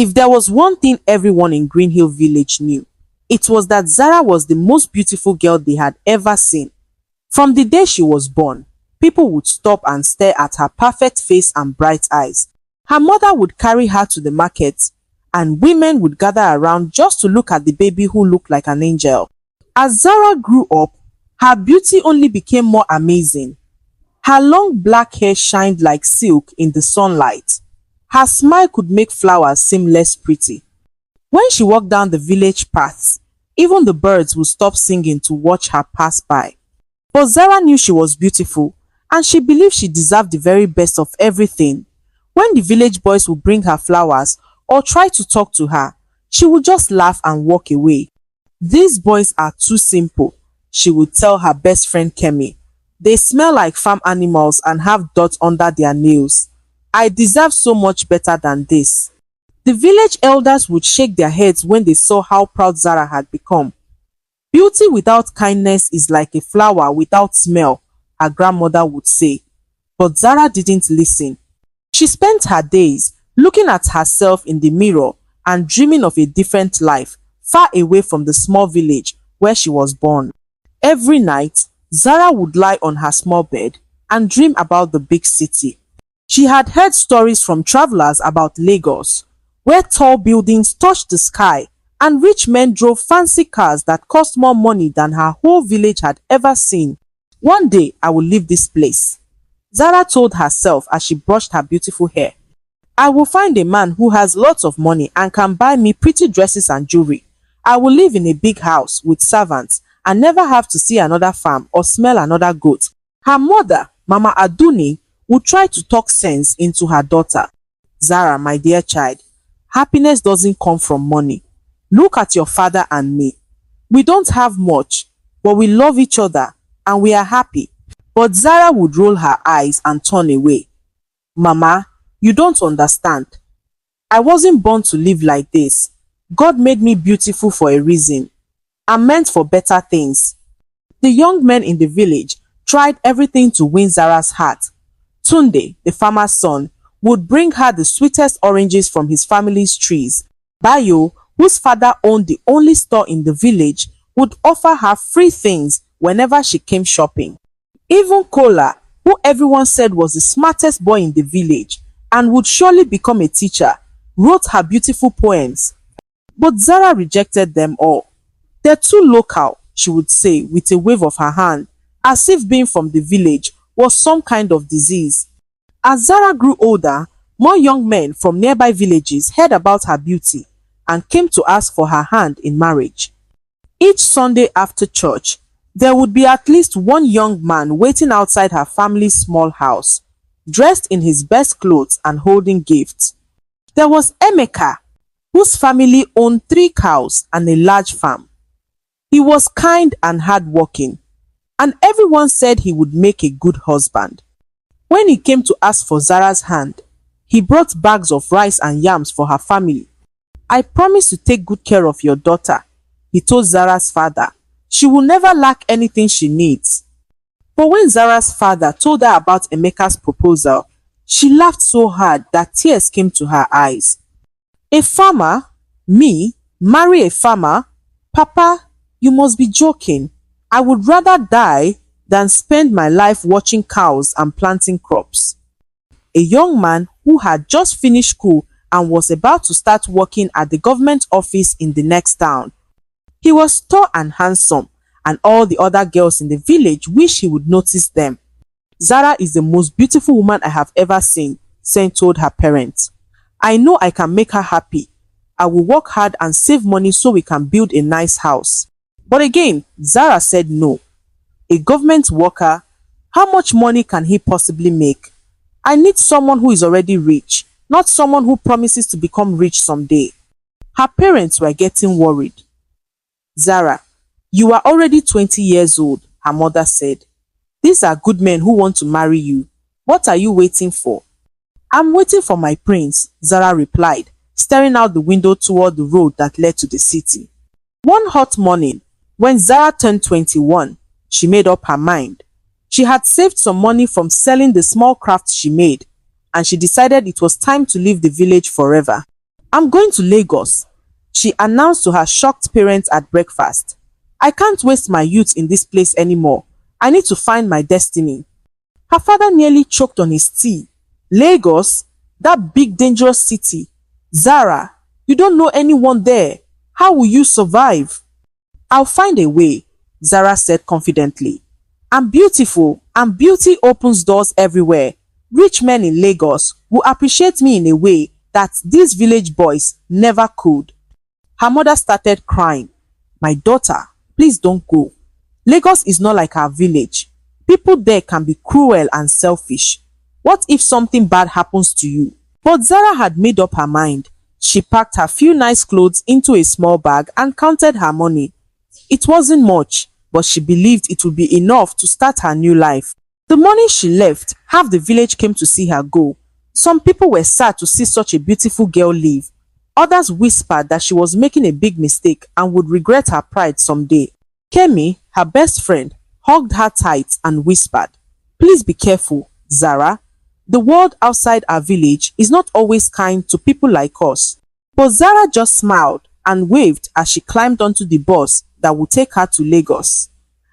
If there was one thing everyone in Green Hill Village knew, it was that Zara was the most beautiful girl they had ever seen. From the day she was born, people would stop and stare at her perfect face and bright eyes. Her mother would carry her to the market, and women would gather around just to look at the baby who looked like an angel. As Zara grew up, her beauty only became more amazing. Her long black hair shined like silk in the sunlight. Her smile could make flowers seem less pretty. When she walked down the village paths, even the birds would stop singing to watch her pass by. But Zara knew she was beautiful, and she believed she deserved the very best of everything. When the village boys would bring her flowers or try to talk to her, she would just laugh and walk away. "These boys are too simple," she would tell her best friend Kemi. "They smell like farm animals and have dots under their nails. I deserve so much better than this." The village elders would shake their heads when they saw how proud Zara had become. "Beauty without kindness is like a flower without smell," her grandmother would say. But Zara didn't listen. She spent her days looking at herself in the mirror and dreaming of a different life, far away from the small village where she was born. Every night, Zara would lie on her small bed and dream about the big city. She had heard stories from travelers about Lagos, where tall buildings touched the sky and rich men drove fancy cars that cost more money than her whole village had ever seen. "One day I will leave this place," Zara told herself as she brushed her beautiful hair. "I will find a man who has lots of money and can buy me pretty dresses and jewelry. I will live in a big house with servants and never have to see another farm or smell another goat." Her mother, Mama Aduni, would try to talk sense into her daughter. "Zara, my dear child, happiness doesn't come from money. Look at your father and me. We don't have much, but we love each other and we are happy." But Zara would roll her eyes and turn away. "Mama, you don't understand. I wasn't born to live like this. God made me beautiful for a reason. I'm meant for better things." The young men in the village tried everything to win Zara's heart. Tunde, the farmer's son, would bring her the sweetest oranges from his family's trees. Bayo, whose father owned the only store in the village, would offer her free things whenever she came shopping. Even Kola, who everyone said was the smartest boy in the village and would surely become a teacher, wrote her beautiful poems. But Zara rejected them all. "They're too local," she would say with a wave of her hand, as if being from the village was some kind of disease. As Zara grew older, more young men from nearby villages heard about her beauty and came to ask for her hand in marriage. Each Sunday after church, there would be at least one young man waiting outside her family's small house, dressed in his best clothes and holding gifts. There was Emeka, whose family owned 3 cows and a large farm. He was kind and hardworking, and everyone said he would make a good husband. When he came to ask for Zara's hand, he brought bags of rice and yams for her family. "I promise to take good care of your daughter," he told Zara's father. "She will never lack anything she needs." But when Zara's father told her about Emeka's proposal, she laughed so hard that tears came to her eyes. "A farmer? Me? Marry a farmer? Papa, you must be joking. I would rather die than spend my life watching cows and planting crops." A young man who had just finished school and was about to start working at the government office in the next town. He was tall and handsome, and all the other girls in the village wished he would notice them. "Zara is the most beautiful woman I have ever seen," Saint told her parents. "I know I can make her happy. I will work hard and save money so we can build a nice house." But again, Zara said no. A government worker, how much money can he possibly make? "I need someone who is already rich, not someone who promises to become rich someday." Her parents were getting worried. "Zara, you are already 20 years old," her mother said. "These are good men who want to marry you. What are you waiting for?" "I'm waiting for my prince," Zara replied, staring out the window toward the road that led to the city. One hot morning, when Zara turned 21, she made up her mind. She had saved some money from selling the small crafts she made, and she decided it was time to leave the village forever. I'm going to Lagos, she announced to her shocked parents at breakfast. I can't waste my youth in this place anymore. I need to find my destiny. Her father nearly choked on his tea. Lagos? That big dangerous city. Zara, you don't know anyone there. How will you survive? I'll find a way, Zara said confidently. I'm beautiful and beauty opens doors everywhere. Rich men in Lagos will appreciate me in a way that these village boys never could. Her mother started crying. My daughter, please don't go. Lagos is not like our village. People there can be cruel and selfish. What if something bad happens to you? But Zara had made up her mind. She packed her few nice clothes into a small bag and counted her money. It wasn't much, but she believed it would be enough to start her new life. The morning she left, half the village came to see her go. Some people were sad to see such a beautiful girl leave. Others whispered that she was making a big mistake and would regret her pride someday. Kemi, her best friend, hugged her tight and whispered, "Please be careful, Zara. The world outside our village is not always kind to people like us." But Zara just smiled and waved as she climbed onto the bus that would take her to Lagos.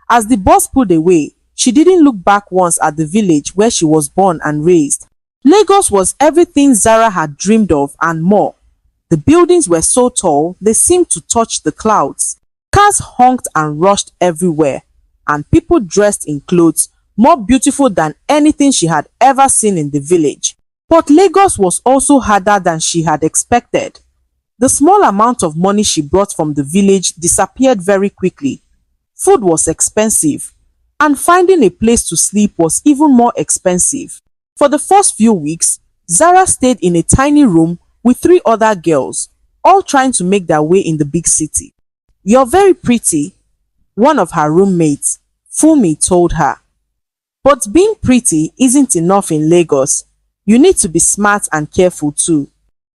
As the bus pulled away, she didn't look back once at the village where she was born and raised. Lagos was everything Zara had dreamed of and more. The buildings were so tall they seemed to touch the clouds. Cars honked and rushed everywhere, and people dressed in clothes more beautiful than anything she had ever seen in the village. But Lagos was also harder than she had expected. The small amount of money she brought from the village disappeared very quickly. Food was expensive, and finding a place to sleep was even more expensive. For the first few weeks, Zara stayed in a tiny room with 3 other girls, all trying to make their way in the big city. "You're very pretty," one of her roommates, Fumi, told her. But being pretty isn't enough in Lagos. You need to be smart and careful too.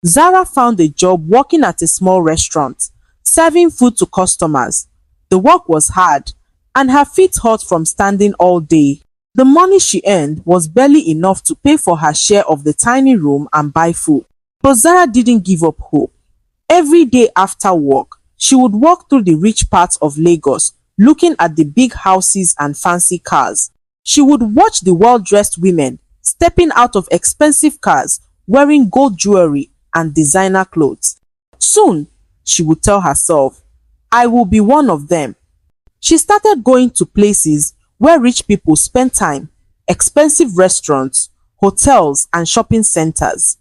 Zara found a job working at a small restaurant, serving food to customers. The work was hard, and her feet hurt from standing all day. The money she earned was barely enough to pay for her share of the tiny room and buy food. But Zara didn't give up hope. Every day after work, she would walk through the rich parts of Lagos, looking at the big houses and fancy cars. She would watch the well-dressed women stepping out of expensive cars, wearing gold jewelry and designer clothes. Soon, she would tell herself, I will be one of them. She started going to places where rich people spend time, expensive restaurants, hotels, and shopping centers.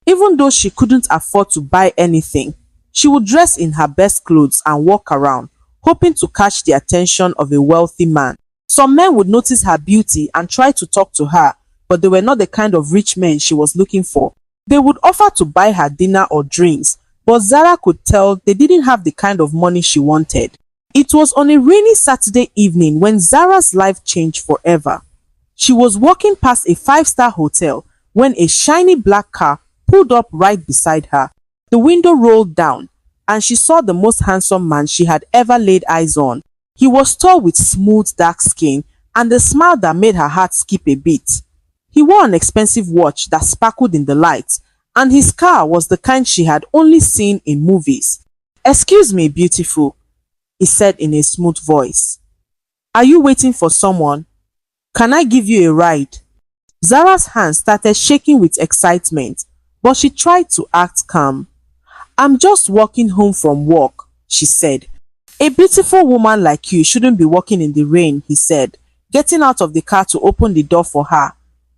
Even though she couldn't afford to buy anything, she would dress in her best clothes and walk around, hoping to catch the attention of a wealthy man. Some men would notice her beauty and try to talk to her, but they were not the kind of rich men she was looking for. They would offer to buy her dinner or drinks, but Zara could tell they didn't have the kind of money she wanted. It was on a rainy Saturday evening when Zara's life changed forever. She was walking past a 5-star hotel when a shiny black car pulled up right beside her. The window rolled down, and she saw the most handsome man she had ever laid eyes on. He was tall with smooth dark skin and a smile that made her heart skip a beat. He wore an expensive watch that sparkled in the light, and his car was the kind she had only seen in movies. "Excuse me, beautiful," he said in a smooth voice. "Are you waiting for someone? Can I give you a ride?" Zara's hands started shaking with excitement, but she tried to act calm. "I'm just walking home from work," she said. "A beautiful woman like you shouldn't be walking in the rain," he said, getting out of the car to open the door for her.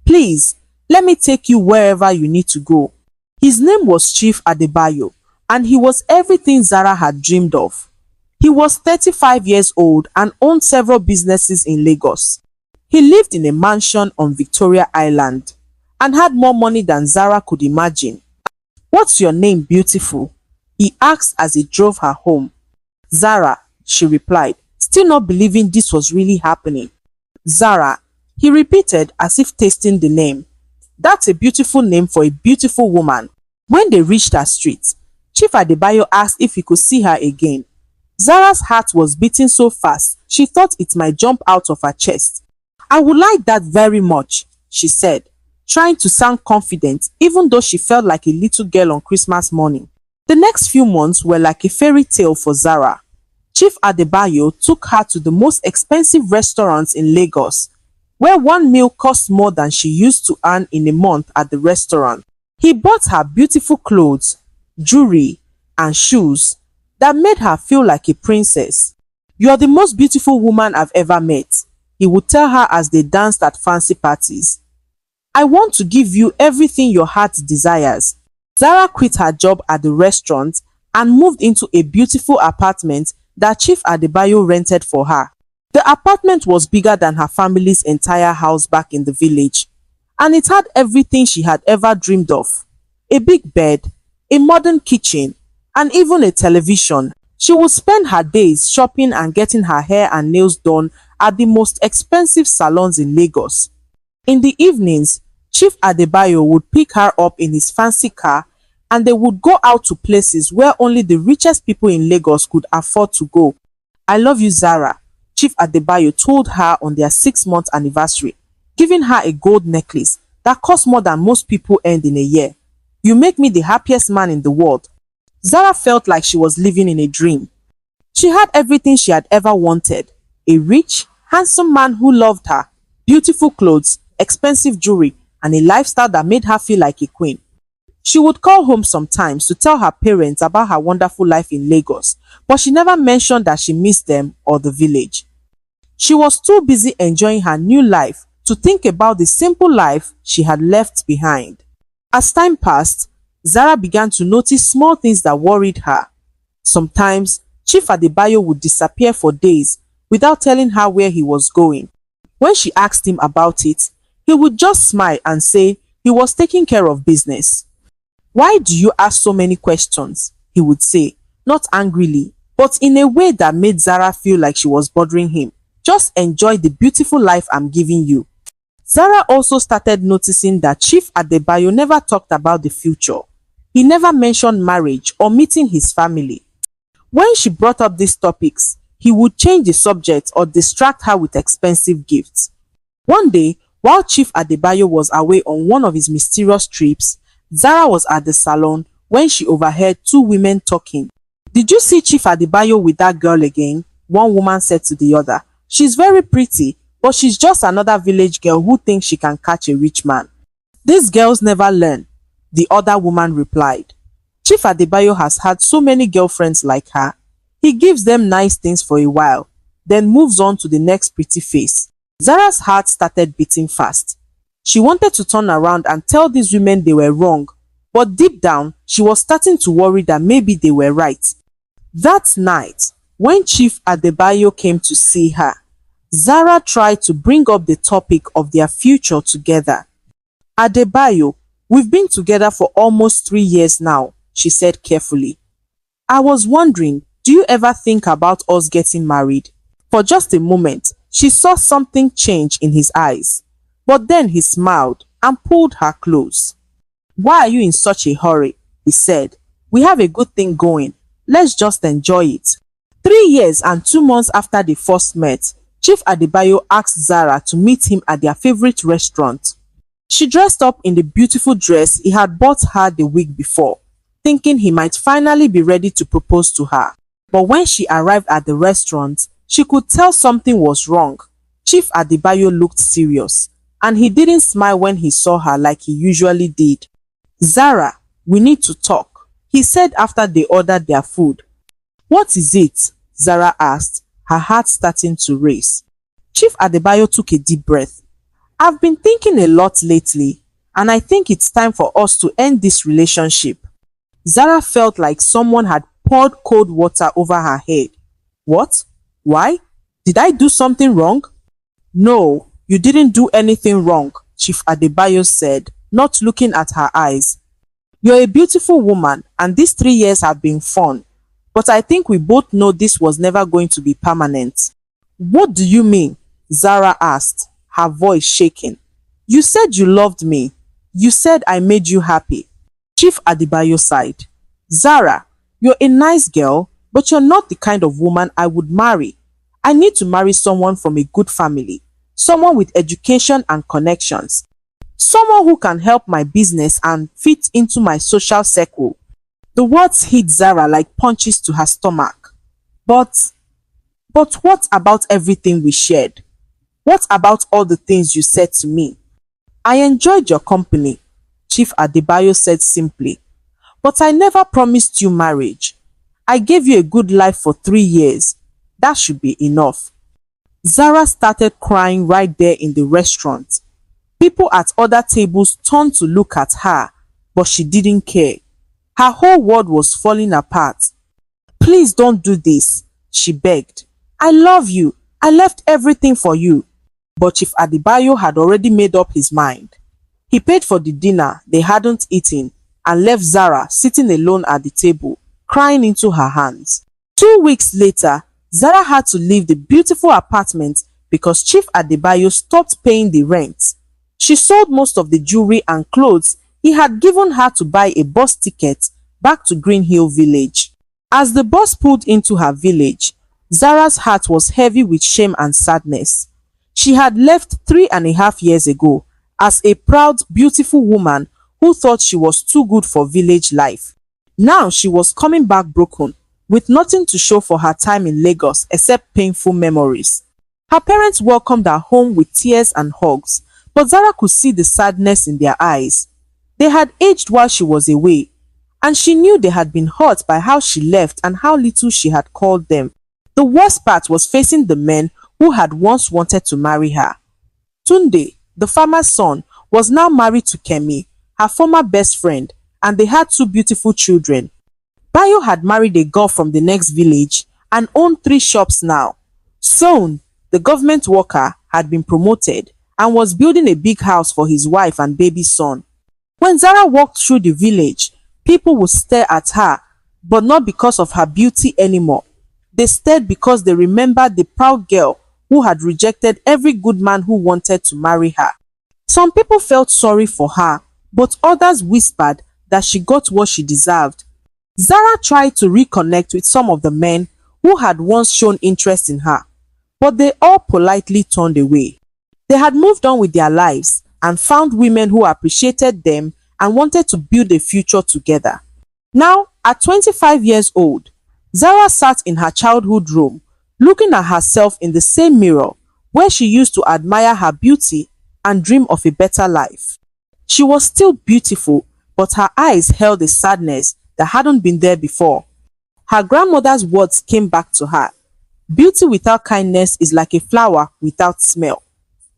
"Please, let me take you wherever you need to go." His name was Chief Adebayo, and he was everything Zara had dreamed of. He was 35 years old and owned several businesses in Lagos. He lived in a mansion on Victoria Island and had more money than Zara could imagine. "What's your name, beautiful?" he asked as he drove her home. "Zara," she replied, still not believing this was really happening. "Zara," he repeated as if tasting the name. "That's a beautiful name for a beautiful woman." When they reached her street, Chief Adebayo asked if he could see her again. Zara's heart was beating so fast she thought it might jump out of her chest. "I would like that very much," she said, trying to sound confident even though she felt like a little girl on Christmas morning. The next few months were like a fairy tale for Zara. Chief Adebayo took her to the most expensive restaurants in Lagos, where one meal cost more than she used to earn in a month at the restaurant. He bought her beautiful clothes, jewelry, and shoes that made her feel like a princess. "You're the most beautiful woman I've ever met," he would tell her as they danced at fancy parties. "I want to give you everything your heart desires." Zara quit her job at the restaurant and moved into a beautiful apartment that Chief Adebayo rented for her. The apartment was bigger than her family's entire house back in the village, and it had everything she had ever dreamed of: a big bed, a modern kitchen, and even a television. She would spend her days shopping and getting her hair and nails done at the most expensive salons in Lagos. In the evenings, Chief Adebayo would pick her up in his fancy car and they would go out to places where only the richest people in Lagos could afford to go. "I love you, Zara," Chief Adebayo told her on their 6-month anniversary, giving her a gold necklace that cost more than most people earned in a year. "You make me the happiest man in the world." Zara felt like she was living in a dream. She had everything she had ever wanted: a rich, handsome man who loved her, beautiful clothes, expensive jewelry, and a lifestyle that made her feel like a queen. She would call home sometimes to tell her parents about her wonderful life in Lagos, but she never mentioned that she missed them or the village. She was too busy enjoying her new life to think about the simple life she had left behind. As time passed, Zara began to notice small things that worried her. Sometimes, Chief Adebayo would disappear for days without telling her where he was going. When she asked him about it, he would just smile and say he was taking care of business. "Why do you ask so many questions?" he would say, not angrily, but in a way that made Zara feel like she was bothering him. "Just enjoy the beautiful life I'm giving you." Zara also started noticing that Chief Adebayo never talked about the future. He never mentioned marriage or meeting his family. When she brought up these topics, he would change the subject or distract her with expensive gifts. One day, while Chief Adebayo was away on one of his mysterious trips, Zara was at the salon when she overheard two women talking. "Did you see Chief Adebayo with that girl again?" one woman said to the other. "She's very pretty, but she's just another village girl who thinks she can catch a rich man." "These girls never learn," the other woman replied. "Chief Adebayo has had so many girlfriends like her. He gives them nice things for a while, then moves on to the next pretty face." Zara's heart started beating fast. She wanted to turn around and tell these women they were wrong, but deep down, she was starting to worry that maybe they were right. That night, when Chief Adebayo came to see her, Zara tried to bring up the topic of their future together. "Adebayo, we've been together for almost 3 years now," she said carefully. "I was wondering, do you ever think about us getting married?" For just a moment, she saw something change in his eyes, but then he smiled and pulled her close. "Why are you in such a hurry?" he said. "We have a good thing going. Let's just enjoy it." 3 years and 2 months after they first met, Chief Adebayo asked Zara to meet him at their favorite restaurant. She dressed up in the beautiful dress he had bought her the week before, thinking he might finally be ready to propose to her. But when she arrived at the restaurant, she could tell something was wrong. Chief Adebayo looked serious, and he didn't smile when he saw her like he usually did. "Zara, we need to talk," he said after they ordered their food. "What is it?" Zara asked, her heart starting to race. Chief Adebayo took a deep breath. "I've been thinking a lot lately, and I think it's time for us to end this relationship." Zara felt like someone had poured cold water over her head. "What? Why? Did I do something wrong?" "No, you didn't do anything wrong," Chief Adebayo said, not looking at her eyes. "You're a beautiful woman, and these 3 years have been fun. But I think we both know this was never going to be permanent." "What do you mean?" Zara asked, her voice shaking. "You said you loved me. You said I made you happy." Chief Adebayo sighed. "Zara, you're a nice girl, but you're not the kind of woman I would marry. I need to marry someone from a good family, someone with education and connections, someone who can help my business and fit into my social circle." The words hit Zara like punches to her stomach. But, but what about everything we shared? What about all the things you said to me? I enjoyed your company, Chief Adebayo said simply. But I never promised you marriage. I gave you a good life for 3 years. That should be enough. Zara started crying right there in the restaurant. People at other tables turned to look at her, but she didn't care. Her whole world was falling apart. Please don't do this, she begged. I love you. I left everything for you. But Chief Adebayo had already made up his mind. He paid for the dinner they hadn't eaten and left Zara sitting alone at the table, crying into her hands. 2 weeks later, Zara had to leave the beautiful apartment because Chief Adebayo stopped paying the rent. She sold most of the jewelry and clothes he had given her to buy a bus ticket back to Green Hill Village. As the bus pulled into her village, Zara's heart was heavy with shame and sadness. She had left 3.5 years ago as a proud, beautiful woman who thought she was too good for village life. Now she was coming back broken, with nothing to show for her time in Lagos except painful memories. Her parents welcomed her home with tears and hugs, but Zara could see the sadness in their eyes. They had aged while she was away, and she knew they had been hurt by how she left and how little she had called them. The worst part was facing the men who had once wanted to marry her. Tunde, the farmer's son, was now married to Kemi, her former best friend, and they had 2 beautiful children. Bayo had married a girl from the next village and owned 3 shops now. Son, the government worker, had been promoted and was building a big house for his wife and baby son. When Zara walked through the village, people would stare at her, but not because of her beauty anymore. They stared because they remembered the proud girl who had rejected every good man who wanted to marry her. Some people felt sorry for her, but others whispered that she got what she deserved. Zara tried to reconnect with some of the men who had once shown interest in her, but they all politely turned away. They had moved on with their lives and found women who appreciated them and wanted to build a future together. Now, at 25 years old, Zara sat in her childhood room, looking at herself in the same mirror where she used to admire her beauty and dream of a better life. She was still beautiful, but her eyes held a sadness that hadn't been there before. Her grandmother's words came back to her. Beauty without kindness is like a flower without smell.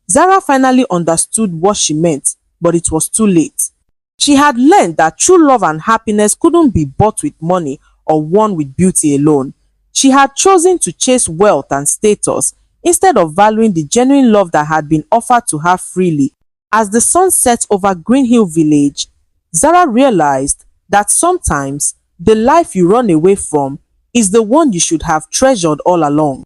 Zara finally understood what she meant, but it was too late. She had learned that true love and happiness couldn't be bought with money or won with beauty alone. She had chosen to chase wealth and status instead of valuing the genuine love that had been offered to her freely. As the sun set over Green Hill Village, Zara realized that sometimes the life you run away from is the one you should have treasured all along.